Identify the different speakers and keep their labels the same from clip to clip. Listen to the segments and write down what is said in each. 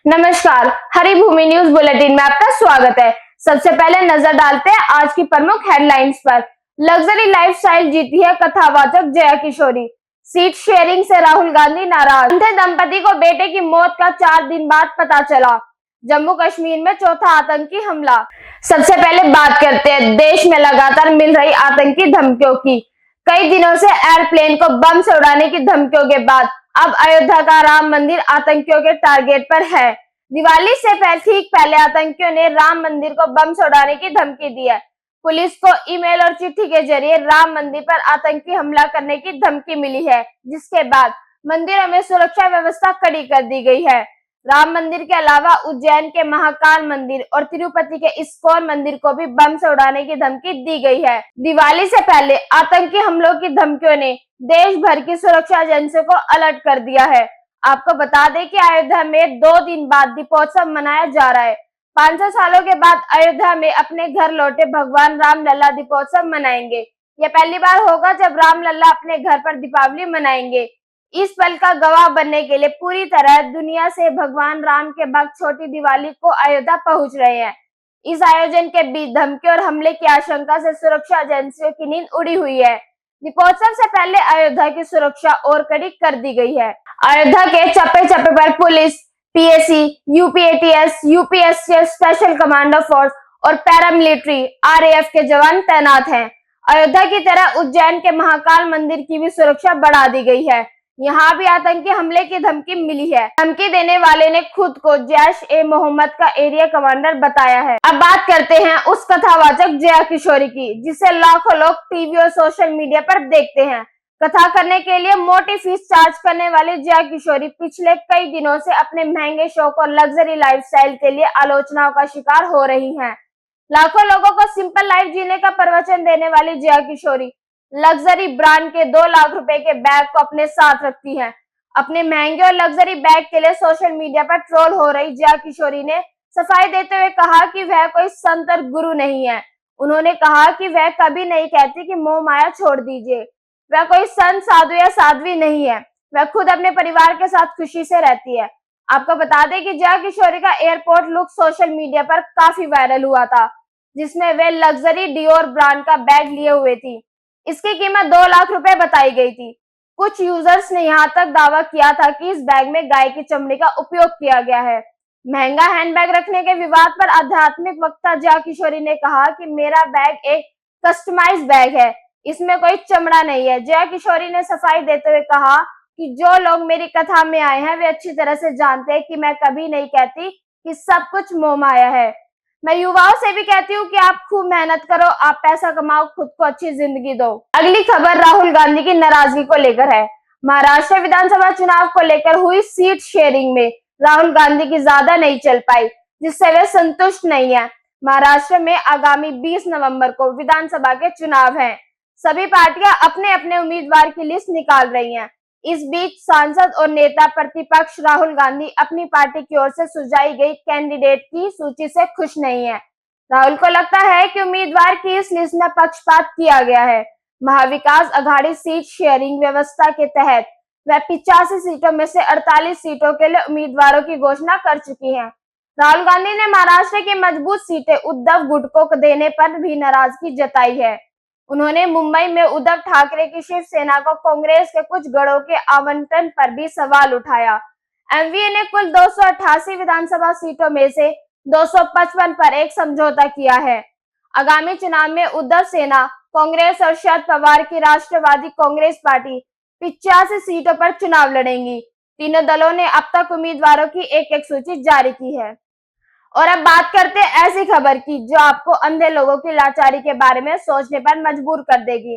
Speaker 1: नमस्कार, हरी भूमि news bulletin में आपका स्वागत है। सबसे पहले नजर डालते हैं आज की प्रमुख हेडलाइंस पर। लग्जरी लाइफस्टाइल जीती है कथावाचक जया किशोरी, सीट शेयरिंग से राहुल गांधी नाराज। अंधे दंपति को बेटे की मौत का 4 दिन बाद पता चला। जम्मू कश्मीर में चौथा आतंकी हमला। सबसे पहले बात करते हैं देश में लगातार मिल रही आतंकी धमकियों की। कई दिनों से एयरप्लेन को बम से उड़ाने की धमकियों के बाद अब अयोध्या का राम मंदिर आतंकियों के टारगेट पर है। दिवाली से ठीक पहले आतंकियों ने राम मंदिर को बम से उड़ाने की धमकी दी है। पुलिस को ईमेल और चिट्ठी के जरिए राम मंदिर पर आतंकी हमला करने की धमकी मिली है, जिसके बाद मंदिरों में सुरक्षा व्यवस्था कड़ी कर दी गई है। राम मंदिर के अलावा उज्जैन के महाकाल मंदिर और तिरुपति के इस्कॉन मंदिर को भी बम से उड़ाने की धमकी दी गई है। दिवाली से पहले आतंकी हमलों की धमकियों ने देश भर की सुरक्षा एजेंसियों को अलर्ट कर दिया है। आपको बता दें कि अयोध्या में 2 दिन बाद दीपोत्सव मनाया जा रहा है। 500 सालों के बाद अयोध्या में अपने घर लौटे भगवान राम लल्ला दीपोत्सव मनाएंगे। यह पहली बार होगा जब राम लल्ला अपने घर पर दीपावली मनाएंगे। इस पल का गवाह बनने के लिए पूरी तरह दुनिया से भगवान राम के भक्त छोटी दिवाली को अयोध्या पहुंच रहे हैं। इस आयोजन के बीच धमकी और हमले की आशंका से सुरक्षा एजेंसियों की नींद उड़ी हुई है। दीपोत्सव से पहले अयोध्या की सुरक्षा और कड़ी कर दी गई है। अयोध्या के चप्पे चप्पे पर police, PAC, UP ATS, UPSC special commando force और पैरामिलिट्री आरएएफ के जवान तैनात हैं। अयोध्या की तरह उज्जैन के महाकाल मंदिर की भी सुरक्षा बढ़ा दी गई है। यहाँ भी आतंकी हमले की धमकी मिली है। धमकी देने वाले ने खुद को जैश-ए-मोहम्मद का एरिया कमांडर बताया है। अब बात करते हैं उस कथावाचक जया किशोरी की, जिसे लाखों लोग टीवी और सोशल मीडिया पर देखते हैं। कथा करने के लिए मोटी फीस चार्ज करने वाली जया किशोरी पिछले कई दिनों से अपने महंगे शौक और लग्जरी लाइफस्टाइल के लिए आलोचनाओं का शिकार हो रही हैं। लाखों लोगों को सिंपल लाइफ जीने का प्रवचन देने वाली जया किशोरी लग्जरी ब्रांड के 2 लाख रुपए के बैग को अपने साथ रखती हैं। अपने महंगे और लग्जरी बैग के लिए सोशल मीडिया पर ट्रोल हो रही जया किशोरी ने सफाई देते हुए कहा कि वह कोई संत और गुरु नहीं है। उन्होंने कहा कि वह कभी नहीं कहती कि मोह माया छोड़ दीजिए। वह कोई संत, साधु या साध्वी नहीं है। वह खुद अपने परिवार के साथ खुशी से रहती है। आपको बता दें कि जया किशोरी का एयरपोर्ट लुक सोशल मीडिया पर काफी वायरल हुआ था, जिसमें वे लग्जरी डियोर ब्रांड का बैग लिए हुए थी। इसकी कीमत 2 लाख रुपए बताई गई थी। कुछ यूजर्स ने यहाँ तक दावा किया था कि इस बैग में गाय की चमड़ी का उपयोग किया गया है। महंगा हैंडबैग रखने के विवाद पर आध्यात्मिक वक्ता जया किशोरी ने कहा कि मेरा बैग एक कस्टमाइज्ड बैग है, इसमें कोई चमड़ा नहीं है। जया किशोरी ने सफाई देते हुए कहा कि जो लोग मेरी कथा में आए हैं वे अच्छी तरह से जानते हैं कि मैं कभी नहीं कहती कि सब कुछ मोह माया है। मैं युवाओं से भी कहती हूँ कि आप खूब मेहनत करो, आप पैसा कमाओ, खुद को अच्छी जिंदगी दो। अगली खबर राहुल गांधी की नाराजगी को लेकर है। महाराष्ट्र विधानसभा चुनाव को लेकर हुई सीट शेयरिंग में राहुल गांधी की ज्यादा नहीं चल पाई, जिससे वे संतुष्ट नहीं है। महाराष्ट्र में आगामी 20 नवंबर को विधानसभा के चुनाव हैं। सभी पार्टियां अपने अपने उम्मीदवार की लिस्ट निकाल रही हैं। इस बीच सांसद और नेता प्रतिपक्ष राहुल गांधी अपनी पार्टी की ओर से सुझाई गई कैंडिडेट की सूची से खुश नहीं है। राहुल को लगता है कि उम्मीदवार की इस लिस्ट में पक्षपात किया गया है। महाविकास अघाड़ी सीट शेयरिंग व्यवस्था के तहत वह 85 सीटों में से 48 सीटों के लिए उम्मीदवारों की घोषणा कर चुकी है। राहुल गांधी ने महाराष्ट्र की मजबूत सीटें उद्धव गुट को देने पर भी नाराजगी जताई है। उन्होंने मुंबई में उद्धव ठाकरे की शिवसेना को कांग्रेस के कुछ गढ़ों के आवंटन पर भी सवाल उठाया। एमवीए ने कुल 288 विधानसभा सीटों में से 255 पर एक समझौता किया है। आगामी चुनाव में उद्धव सेना, कांग्रेस और शरद पवार की राष्ट्रवादी कांग्रेस पार्टी 85 सीटों पर चुनाव लड़ेंगी। तीनों दलों ने अब तक उम्मीदवारों की एक-एक सूची जारी की है। और अब बात करते हैं ऐसी खबर की जो आपको अंधे लोगों की लाचारी के बारे में सोचने पर मजबूर कर देगी।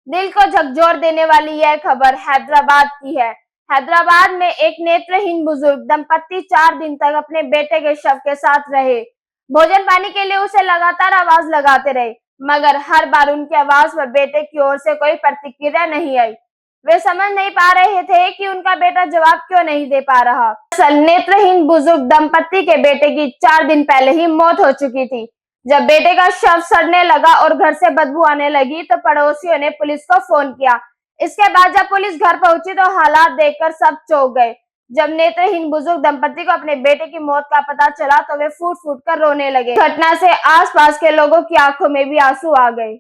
Speaker 1: दिल को झकझोर देने वाली यह खबर हैदराबाद की है। हैदराबाद में एक नेत्रहीन बुजुर्ग दंपत्ति 4 दिन तक अपने बेटे के शव के साथ रहे। भोजन पानी के लिए उसे लगातार आवाज लगाते रहे, मगर हर बार उनकी आवाज पर बेटे की ओर से कोई प्रतिक्रिया नहीं आई। वे समझ नहीं पा रहे थे कि उनका बेटा जवाब क्यों नहीं दे पा रहा। दरअसल नेत्रहीन बुजुर्ग दंपत्ति के बेटे की 4 दिन पहले ही मौत हो चुकी थी। जब बेटे का शव सड़ने लगा और घर से बदबू आने लगी तो पड़ोसियों ने पुलिस को फोन किया। इसके बाद जब पुलिस घर पहुंची तो हालात देखकर सब चौंक गए। जब नेत्रहीन बुजुर्ग दंपति को अपने बेटे की मौत का पता चला तो वे फूट फूट कर रोने लगे। घटना से आसपास के लोगों की आंखों में भी आंसू आ गए।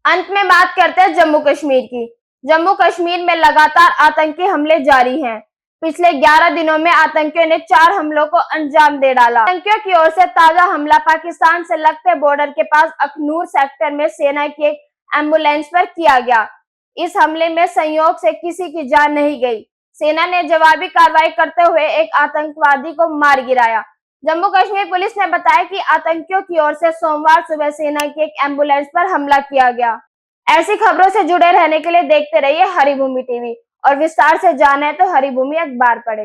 Speaker 1: अंत में बात करते हैं जम्मू कश्मीर की। जम्मू कश्मीर में लगातार आतंकी हमले जारी हैं। पिछले 11 दिनों में आतंकियों ने 4 हमलों को अंजाम दे डाला। आतंकियों की ओर से ताजा हमला पाकिस्तान से लगते बॉर्डर के पास अखनूर सेक्टर में सेना की एक एम्बुलेंस पर किया गया। इस हमले में संयोग से किसी की जान नहीं गई। सेना ने जवाबी कार्रवाई करते हुए एक आतंकवादी को मार गिराया। जम्मू कश्मीर पुलिस ने बताया कि आतंकियों की ओर से सोमवार सुबह सेना की एक एम्बुलेंस पर हमला किया गया। ऐसी खबरों से जुड़े रहने के लिए देखते रहिए हरिभूमि टीवी और विस्तार से जाने तो हरिभूमि अखबार पढ़े।